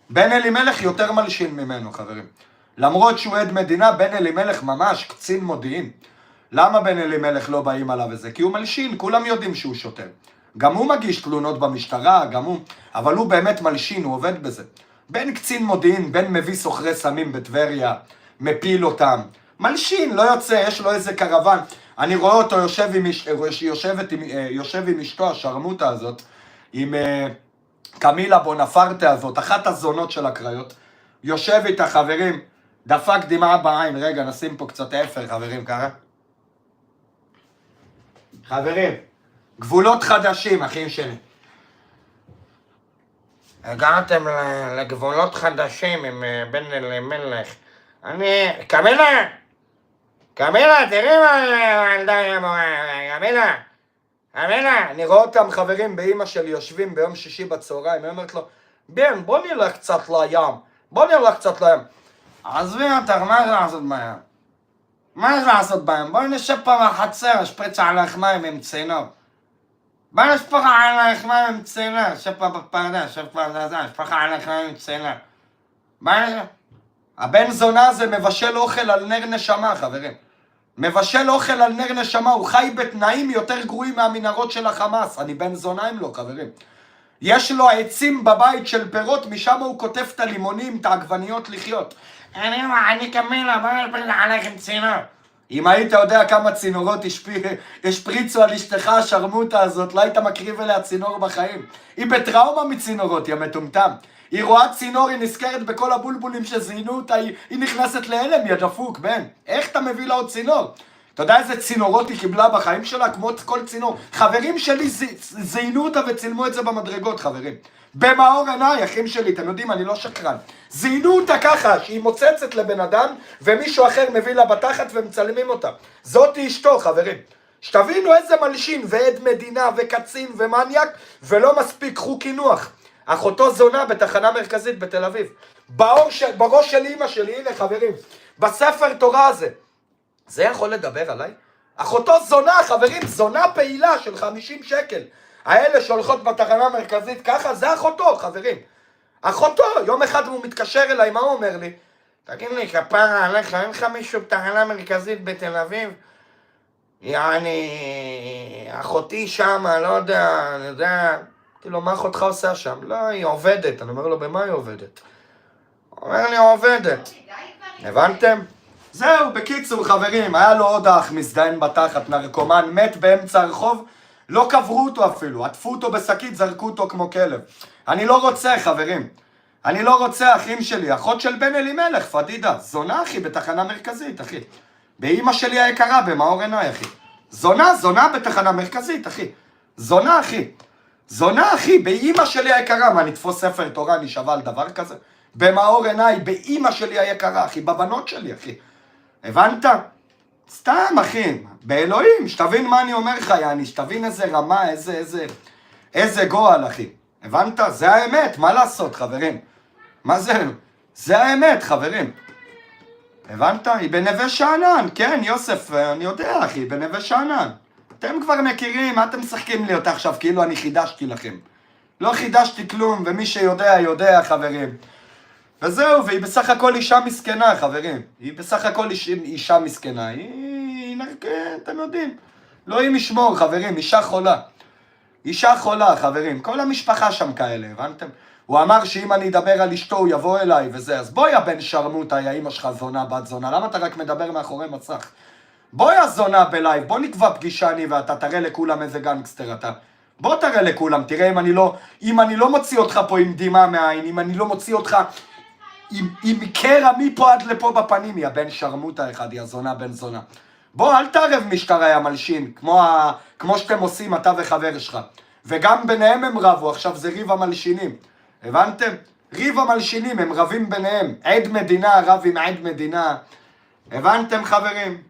בן אלימלך יותר מלשין ממנו, חברים. למרות שהוא עד מדינה, בן אלימלך ממש קצין מודיעין. למה בן אלימלך לא באים עליו וזה? כי הוא מלשין, כולם יודעים שהוא שוטר. גם הוא מגיש תלונות במשטרה, גם הוא, אבל הוא באמת מלשין, הוא עובד בזה. בן קצין מודיעין, בן מביא סוחרי סמים בטבריה, מפיל אותם. מלשין, לא יוצא, יש לו איזה קרוון. אני רואה אותו יושב עם אשתו, השרמוטה הזאת, עם קמילה בונפרטה הזאת, אחת הזונות של הקריות. יושב איתה, חברים, דפק דמעה בעין. רגע, נשים פה קצת אפר, חברים, ככה. חברים, גבולות חדשים, אחים שלי. הגעתם לגבולות חדשים עם בן אלימלך. קמילה! קמילה, תראי מה ילדה אמרה, קמילה! אני רואה אותם, חברים, באמא שלי יושבים ביום שישי בצהריים, היא אומרת לו, בן, בוא נלך קצת לים. עזבי אותך, מה יש לעשות בים? בואי נשב פה בחצר, אשפריץ עליך מים עם צינור. בואי נשפוך עליך מים עם צינור, שב פה בפרדה, אשפוך עליך מים עם צינור. הבן זונה הזה מבשל אוכל על נר נשמה, חברים. מבשל אוכל על נר נשמה, הוא חי בתנאים יותר גרועים מהמנהרות של החמאס. אני בן זונה אם לא, חברים. יש לו עצים בבית של פירות, משם הוא כותב את הלימונים, את העגבניות לחיות. אני קמילה, בוא נלפריץ עליך עם צינור. אם היית יודע כמה צינורות השפריצו על אשתך השרמוטה הזאת, לא היית מקריב אליה צינור בחיים. היא בטראומה מצינורות, היא המטומטם. היא רואה צינור, היא נזכרת בכל הבולבולים שזיינו אותה, היא נכנסת להלם, יא דפוק, בן. איך אתה מביא לה עוד צינור? אתה יודע איזה צינורות היא קיבלה בחיים שלה? כמו כל צינור. חברים שלי זיינו אותה וצילמו את זה במדרגות, חברים. במאור עיניי, אחים שלי, אתם יודעים, אני לא שקרן. זיינו אותה ככה, שהיא מוצצת לבן אדם, ומישהו אחר מביא לה בתחת ומצלמים אותה. זאת אשתו, חברים. שתבינו איזה מלשין ועד מדינה וקצין ומניאק, ולא מספיק חוק קינוח. אחותו זונה בתחנה מרכזית בתל אביב. בראש של אמא שלי, הנה חברים, בספר תורה הזה. זה יכול לדבר עליי? אחותו זונה, חברים, זונה פעילה של 50 שקל. האלה שהולכות בתחנה המרכזית ככה, זה אחותו, חברים. אחותו, יום אחד הוא מתקשר אליי, מה הוא אומר לי? תגיד לי, כפרה עליך, אין לך מישהו בתחנה המרכזית בתל אביב? יעני, אחותי שמה, לא יודע, אני יודע. כאילו, מה אחותך עושה שם? לא, היא עובדת. אני אומר לו, במה היא עובדת? הוא אומר לי, עובדת. הבנתם? זהו, בקיצור, חברים, היה לו עוד אח מזדיין בתחת, נרקומן, מת באמצע הרחוב, לא קברו אותו אפילו, עטפו אותו בשקית, זרקו אותו כמו כלב. אני לא רוצה, חברים. אני לא רוצה, אחים שלי. אחות של בן אלימלך, פדידה. זונה, אחי, בתחנה מרכזית, אחי. באמא שלי היקרה, במאור עיניי, אחי. זונה בתחנה מרכזית, אחי. זונה, אחי. זונה, אחי, באמא שלי היקרה. מה, נתפוס ספר תורה, אני שווה על דבר כזה? במאור עיניי, באמא שלי היקרה, אחי. בבנות שלי, אחי. הבנת? סתם, אחי. באלוהים, שתבין מה אני אומר לך, יעני. שתבין איזה רמה, איזה גועל, אחי. הבנת? זה האמת, מה לעשות, חברים? מה זה? זה האמת, חברים. הבנת? היא בנווה שאנן, כן, יוסף, אני יודע, אחי, בנווה שאנן. אתם כבר מכירים, מה אתם משחקים לי אותה עכשיו, כאילו אני חידשתי לכם. לא חידשתי כלום, ומי שיודע, יודע, חברים. וזהו, והיא בסך הכל אישה מסכנה, חברים. היא בסך הכל אישה מסכנה. היא, אתם יודעים. לא היא משמור, חברים, אישה חולה. אישה חולה, חברים. כל המשפחה שם כאלה, הבנתם? הוא אמר שאם אני אדבר על אשתו, הוא יבוא אליי וזה. אז בואי הבן שרמוטה, יא אמא שלך זונה, בת זונה. למה אתה רק מדבר מאחורי מסך? בואי הזונה בלייב, בוא נקבע פגישה אני ואתה, תראה לכולם איזה גנגסטר אתה. בוא תראה לכולם, תראה אם אני לא מוציא אותך פה עם דמעה מהעין, אם אני לא מוציא אותך עם קרע מפה עד לפה בפנים, יא בן שרמוטה אחד, יא זונה בן זונה. בוא, אל תערב משטרה יא מלשין, כמו שאתם עושים אתה וחבר שלך. וגם ביניהם הם רבו, עכשיו זה ריב המלשינים. הבנתם? ריב המלשינים, הם רבים ביניהם. עד מדינה רב עם עד מדינה. הבנתם, חברים?